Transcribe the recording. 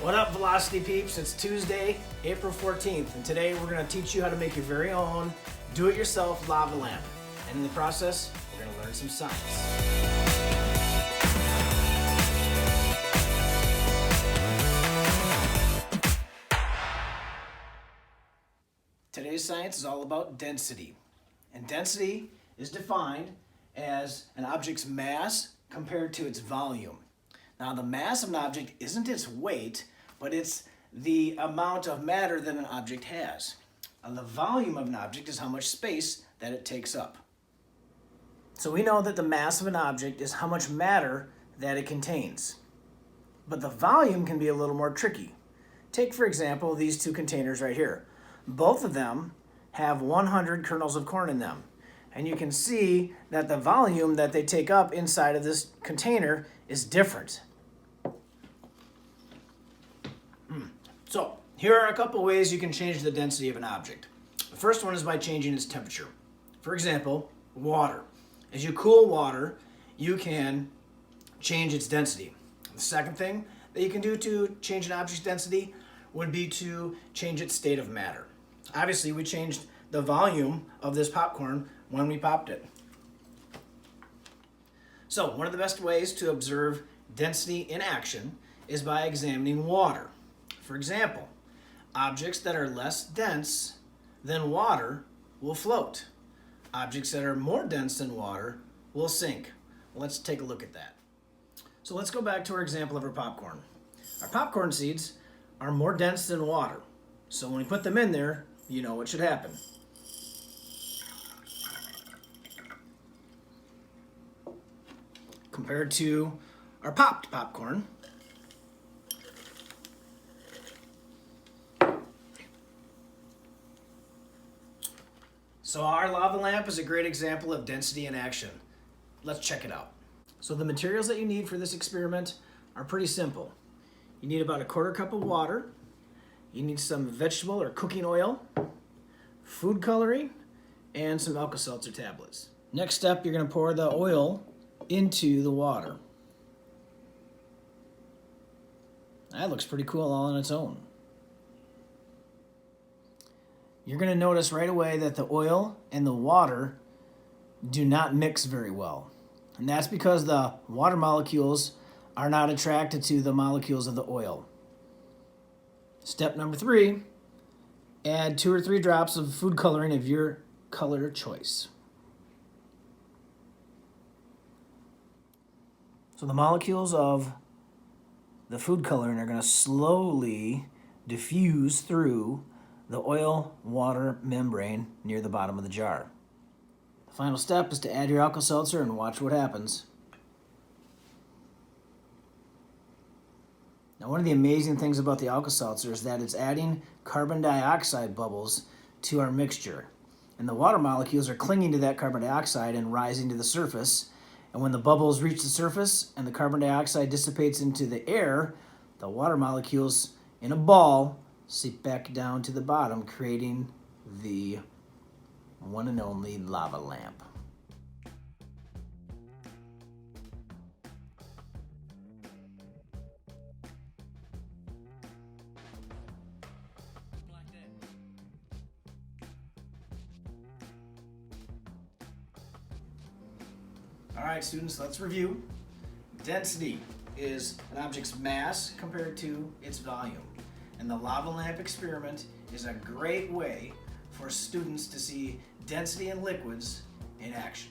What up, Velocity Peeps? It's Tuesday, April 14th, and today we're going to teach you how to make your very own do-it-yourself lava lamp. And in the process, we're going to learn some science. Today's science is all about density. And density is defined as an object's mass compared to its volume. Now, the mass of an object isn't its weight, but it's the amount of matter that an object has. And the volume of an object is how much space that it takes up. So we know that the mass of an object is how much matter that it contains. But the volume can be a little more tricky. Take, for example, these two containers right here. Both of them have 100 kernels of corn in them. And you can see that the volume that they take up inside of this container is different. So, here are a couple ways you can change the density of an object. The first one is by changing its temperature. For example, water. As you cool water, you can change its density. The second thing that you can do to change an object's density would be to change its state of matter. Obviously, we changed the volume of this popcorn when we popped it. So, one of the best ways to observe density in action is by examining water. For example, objects that are less dense than water will float. Objects that are more dense than water will sink. Let's take a look at that. So let's go back to our example of our popcorn. Our popcorn seeds are more dense than water. So when we put them in there, you know what should happen. Compared to our popped popcorn, so our lava lamp is a great example of density in action. Let's check it out. So the materials that you need for this experiment are pretty simple. You need about a quarter cup of water. You need some vegetable or cooking oil, food coloring, and some Alka-Seltzer tablets. Next step, you're going to pour the oil into the water. That looks pretty cool all on its own. You're going to notice right away that the oil and the water do not mix very well. And that's because the water molecules are not attracted to the molecules of the oil. Step number 3, add 2 or 3 drops of food coloring of your color choice. So the molecules of the food coloring are going to slowly diffuse through the oil-water membrane near the bottom of the jar. The final step is to add your Alka-Seltzer and watch what happens. Now, one of the amazing things about the Alka-Seltzer is that it's adding carbon dioxide bubbles to our mixture. And the water molecules are clinging to that carbon dioxide and rising to the surface. And when the bubbles reach the surface and the carbon dioxide dissipates into the air, the water molecules in a ball seep back down to the bottom, creating the one and only lava lamp. All right, students, let's review. Density is an object's mass compared to its volume. And the lava lamp experiment is a great way for students to see density in liquids in action.